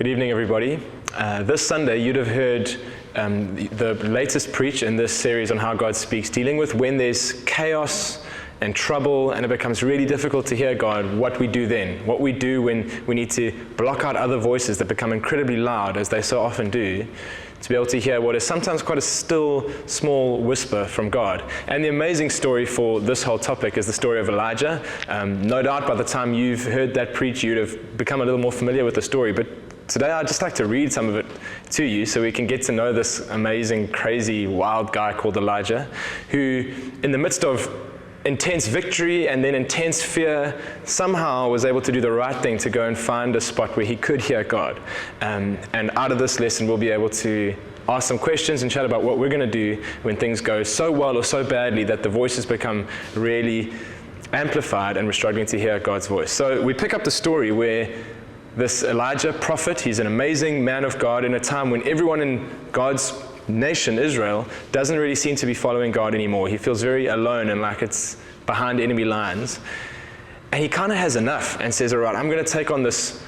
Good evening, everybody. This Sunday, you'd have heard the latest preach in this series on how God speaks, dealing with when there's chaos and trouble and it becomes really difficult to hear God, what we do then, what we do when we need to block out other voices that become incredibly loud, as they so often do, to be able to hear what is sometimes quite a still, small whisper from God. And the amazing story for this whole topic is the story of Elijah. No doubt by the time you've heard that preach, you'd have become a little more familiar with the story, but today I'd just like to read some of it to you so we can get to know this amazing, crazy, wild guy called Elijah, who in the midst of intense victory and then intense fear, somehow was able to do the right thing to go and find a spot where he could hear God. And out of this lesson, we'll be able to ask some questions and chat about what we're going to do when things go so well or so badly that the voices become really amplified and we're struggling to hear God's voice. So we pick up the story where this Elijah prophet, he's an amazing man of God in a time when everyone in God's nation, Israel, doesn't really seem to be following God anymore. He feels very alone and like it's behind enemy lines. And he kind of has enough and says, all right, I'm going to take on this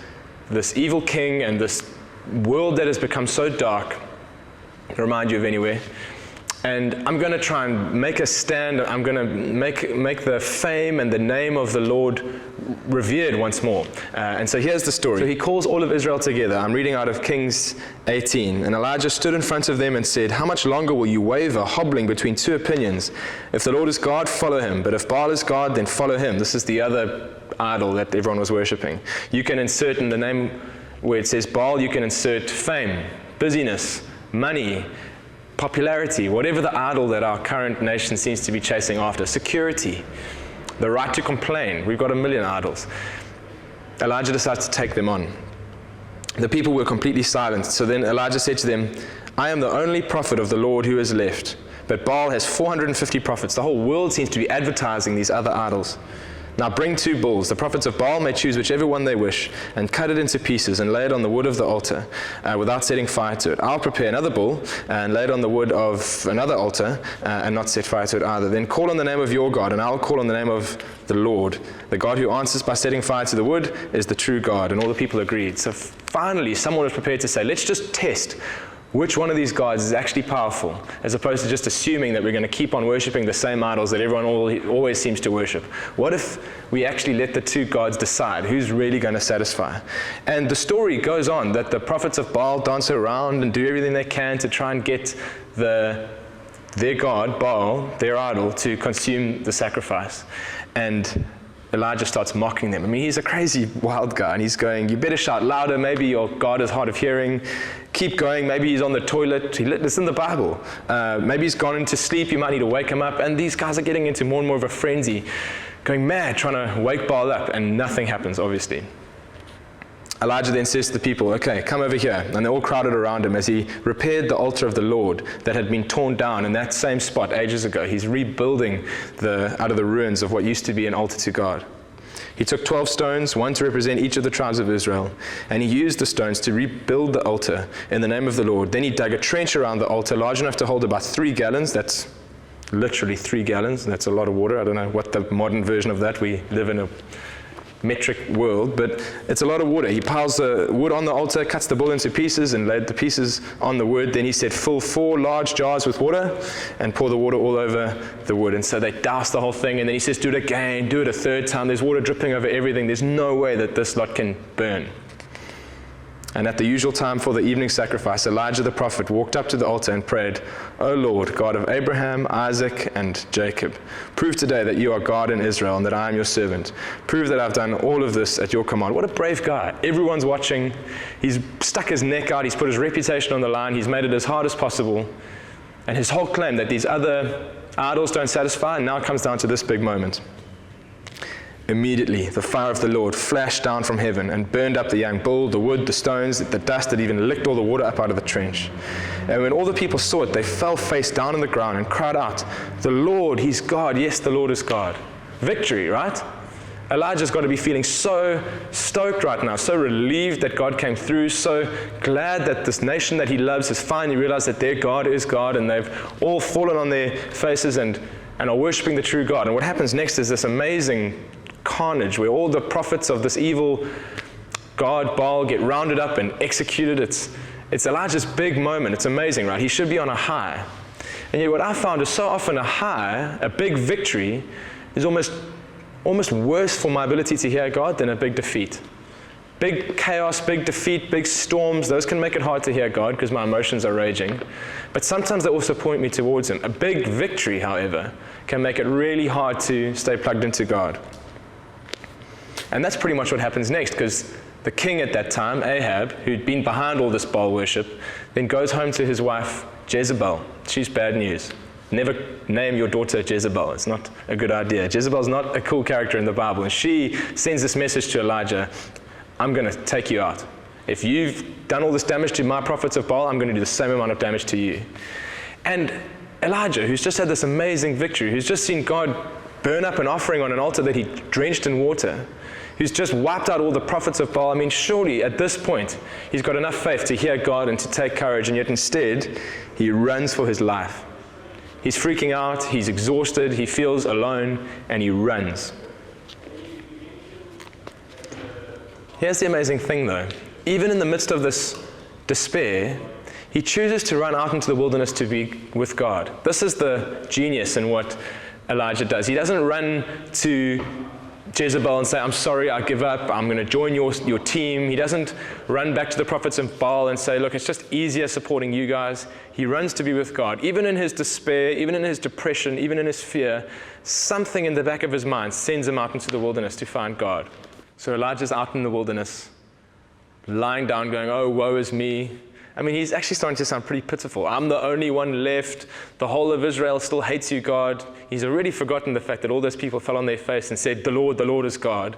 evil king and this world that has become so dark, remind you of anywhere. And I'm going to try and make a stand. I'm going to make the fame and the name of the Lord revered once more. And so here's the story. So he calls all of Israel together. I'm reading out of Kings 18. And Elijah stood in front of them and said, how much longer will you waver, hobbling between two opinions? If the Lord is God, follow him. But if Baal is God, then follow him. This is the other idol that everyone was worshipping. You can insert in the name where it says Baal, you can insert fame, busyness, money, popularity, whatever the idol that our current nation seems to be chasing after, security, the right to complain. We've got a million idols. Elijah decides to take them on. The people were completely silent. So then Elijah said to them, I am the only prophet of the Lord who is left, but Baal has 450 prophets. The whole world seems to be advertising these other idols. Now bring 2 bulls. The prophets of Baal may choose whichever one they wish, and cut it into pieces and lay it on the wood of the altar without setting fire to it. I'll prepare another bull and lay it on the wood of another altar and not set fire to it either. Then call on the name of your God, and I'll call on the name of the Lord. The God who answers by setting fire to the wood is the true God. And all the people agreed. So finally, someone was prepared to say, let's just test which one of these gods is actually powerful, as opposed to just assuming that we're going to keep on worshipping the same idols that everyone always seems to worship. What if we actually let the 2 gods decide who's really going to satisfy? And the story goes on that the prophets of Baal dance around and do everything they can to try and get their god, Baal, their idol, to consume the sacrifice. And Elijah starts mocking them. I mean, he's a crazy, wild guy, and he's going, you better shout louder, maybe your God is hard of hearing. Keep going, maybe he's on the toilet. It's in the Bible. Maybe he's gone into sleep, you might need to wake him up. And these guys are getting into more and more of a frenzy, going mad, trying to wake Baal up, and nothing happens, obviously. Elijah then says to the people, okay, come over here. And they all crowded around him as he repaired the altar of the Lord that had been torn down in that same spot ages ago. He's rebuilding out of the ruins of what used to be an altar to God. He took 12 stones, one to represent each of the tribes of Israel, and he used the stones to rebuild the altar in the name of the Lord. Then he dug a trench around the altar large enough to hold about 3 gallons. That's literally 3 gallons. That's a lot of water. I don't know what the modern version of that. We live in a metric world, but it's a lot of water. He piles the wood on the altar, cuts the bull into pieces, and laid the pieces on the wood. Then he said, fill 4 large jars with water and pour the water all over the wood. And so they douse the whole thing, and then he says, do it again, do it a 3rd time. There's water dripping over everything. There's no way that this lot can burn. And at the usual time for the evening sacrifice, Elijah the prophet walked up to the altar and prayed, O Lord, God of Abraham, Isaac, and Jacob, prove today that you are God in Israel and that I am your servant. Prove that I've done all of this at your command. What a brave guy. Everyone's watching. He's stuck his neck out. He's put his reputation on the line. He's made it as hard as possible. And his whole claim that these other idols don't satisfy now comes down to this big moment. Immediately, the fire of the Lord flashed down from heaven and burned up the young bull, the wood, the stones, the dust that even licked all the water up out of the trench. And when all the people saw it, they fell face down on the ground and cried out, the Lord, he's God. Yes, the Lord is God. Victory, right? Elijah's got to be feeling so stoked right now, so relieved that God came through, so glad that this nation that he loves has finally realized that their God is God, and they've all fallen on their faces and are worshiping the true God. And what happens next is this amazing carnage where all the prophets of this evil God, Baal, get rounded up and executed. It's Elijah's big moment. It's amazing, right? He should be on a high. And yet what I found is so often a high, a big victory, is almost worse for my ability to hear God than a big defeat. Big chaos, big defeat, big storms, those can make it hard to hear God because my emotions are raging. But sometimes they also point me towards Him. A big victory, however, can make it really hard to stay plugged into God. And that's pretty much what happens next, because the king at that time, Ahab, who'd been behind all this Baal worship, then goes home to his wife, Jezebel. She's bad news. Never name your daughter Jezebel. It's not a good idea. Jezebel's not a cool character in the Bible. And she sends this message to Elijah, I'm going to take you out. If you've done all this damage to my prophets of Baal, I'm going to do the same amount of damage to you. And Elijah, who's just had this amazing victory, who's just seen God burn up an offering on an altar that he drenched in water, who's just wiped out all the prophets of Baal, I mean, surely at this point, he's got enough faith to hear God and to take courage, and yet instead, he runs for his life. He's freaking out, he's exhausted, he feels alone, and he runs. Here's the amazing thing though. Even in the midst of this despair, he chooses to run out into the wilderness to be with God. This is the genius in what Elijah does. He doesn't run to Jezebel and say, I'm sorry, I give up, I'm going to join your team. He doesn't run back to the prophets of Baal and say, look, it's just easier supporting you guys. He runs to be with God. Even in his despair, even in his depression, even in his fear, something in the back of his mind sends him out into the wilderness to find God. So Elijah's out in the wilderness, lying down going, oh, woe is me. I mean, he's actually starting to sound pretty pitiful. I'm the only one left. The whole of Israel still hates you, God. He's already forgotten the fact that all those people fell on their face and said, the Lord is God.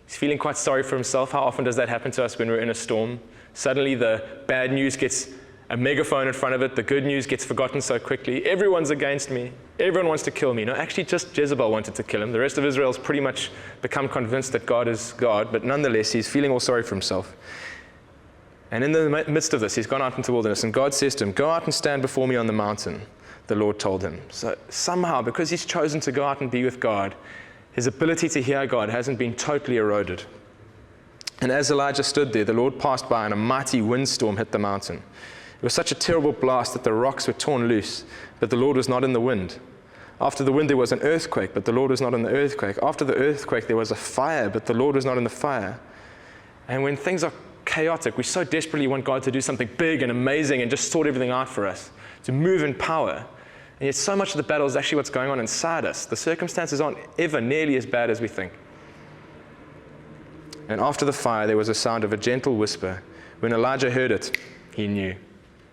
He's feeling quite sorry for himself. How often does that happen to us when we're in a storm? Suddenly the bad news gets a megaphone in front of it. The good news gets forgotten so quickly. Everyone's against me. Everyone wants to kill me. No, actually just Jezebel wanted to kill him. The rest of Israel's pretty much become convinced that God is God, but nonetheless, he's feeling all sorry for himself. And in the midst of this, he's gone out into the wilderness, and God says to him, go out and stand before me on the mountain, the Lord told him. So somehow, because he's chosen to go out and be with God, his ability to hear God hasn't been totally eroded. And as Elijah stood there, the Lord passed by, and a mighty windstorm hit the mountain. It was such a terrible blast that the rocks were torn loose, but the Lord was not in the wind. After the wind, there was an earthquake, but the Lord was not in the earthquake. After the earthquake, there was a fire, but the Lord was not in the fire. And when things are chaotic, we so desperately want God to do something big and amazing and just sort everything out for us, to move in power. And yet so much of the battle is actually what's going on inside us. The circumstances aren't ever nearly as bad as we think. And after the fire, there was a sound of a gentle whisper. When Elijah heard it, he knew.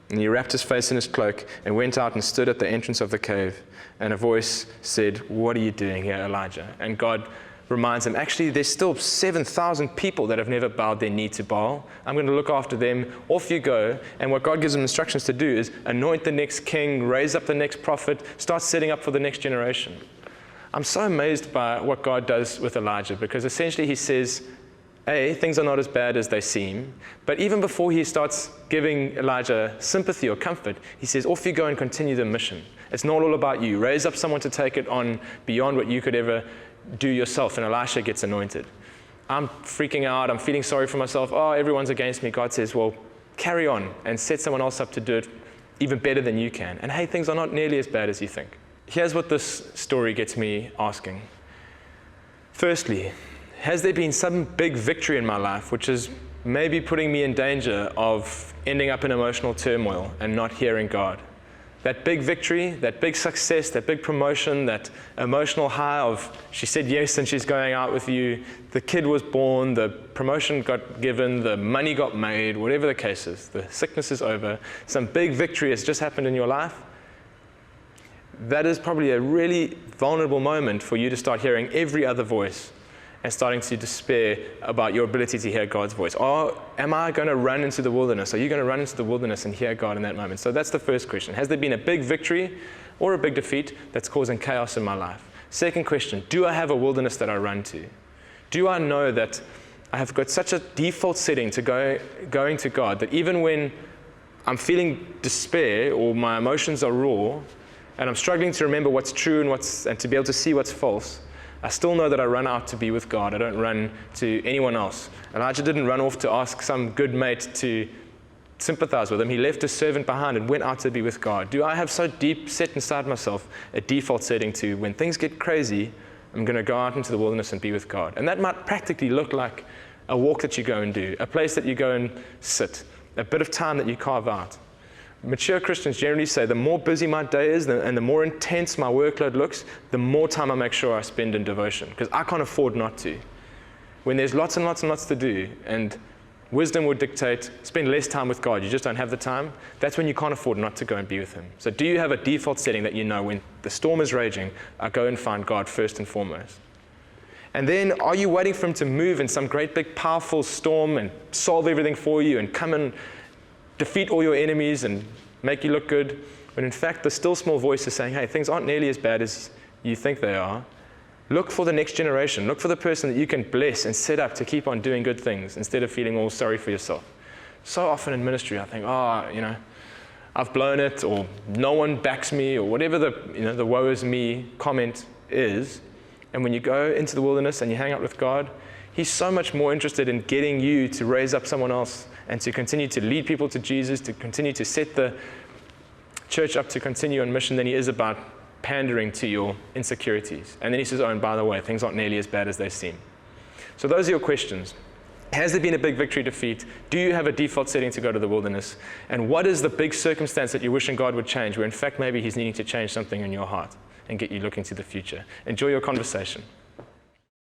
And he wrapped his face in his cloak and went out and stood at the entrance of the cave. And a voice said, what are you doing here, Elijah? And God reminds him, actually, there's still 7,000 people that have never bowed their knee to Baal. I'm going to look after them. Off you go. And what God gives him instructions to do is anoint the next king, raise up the next prophet, start setting up for the next generation. I'm so amazed by what God does with Elijah, because essentially he says, A, things are not as bad as they seem. But even before he starts giving Elijah sympathy or comfort, he says, off you go and continue the mission. It's not all about you. Raise up someone to take it on beyond what you could ever do yourself. And Elisha gets anointed. I'm freaking out. I'm feeling sorry for myself. Oh, everyone's against me. God says, well, carry on and set someone else up to do it even better than you can. And hey, things are not nearly as bad as you think. Here's what this story gets me asking. Firstly, has there been some big victory in my life which is maybe putting me in danger of ending up in emotional turmoil and not hearing God? That big victory, that big success, that big promotion, that emotional high of she said yes and she's going out with you, the kid was born, the promotion got given, the money got made, whatever the case is, the sickness is over, some big victory has just happened in your life. That is probably a really vulnerable moment for you to start hearing every other voice and starting to despair about your ability to hear God's voice. Or am I going to run into the wilderness? Are you going to run into the wilderness and hear God in that moment? So that's the first question. Has there been a big victory or a big defeat that's causing chaos in my life? Second question, do I have a wilderness that I run to? Do I know that I have got such a default setting to going to God that even when I'm feeling despair or my emotions are raw and I'm struggling to remember what's true and to be able to see what's false, I still know that I run out to be with God. I don't run to anyone else. Elijah didn't run off to ask some good mate to sympathize with him. He left his servant behind and went out to be with God. Do I have so deep set inside myself a default setting to when things get crazy, I'm going to go out into the wilderness and be with God? And that might practically look like a walk that you go and do, a place that you go and sit, a bit of time that you carve out. Mature Christians generally say the more busy my day is and the more intense my workload looks, the more time I make sure I spend in devotion, because I can't afford not to. When there's lots and lots and lots to do, and wisdom would dictate spend less time with God, you just don't have the time, that's when you can't afford not to go and be with Him. So do you have a default setting that you know when the storm is raging, I go and find God first and foremost? And then are you waiting for Him to move in some great big powerful storm and solve everything for you and come and defeat all your enemies and make you look good, when in fact the still small voice is saying, hey, things aren't nearly as bad as you think they are. Look for the next generation. Look for the person that you can bless and set up to keep on doing good things instead of feeling all sorry for yourself. So often in ministry I think, I've blown it, or no one backs me, or whatever the woe is me comment is. And when you go into the wilderness and you hang out with God, He's so much more interested in getting you to raise up someone else and to continue to lead people to Jesus, to continue to set the church up to continue on mission than He is about pandering to your insecurities. And then He says, oh, and by the way, things aren't nearly as bad as they seem. So those are your questions. Has there been a big victory defeat? Do you have a default setting to go to the wilderness? And what is the big circumstance that you're wishing God would change, where in fact maybe He's needing to change something in your heart and get you looking to the future? Enjoy your conversation.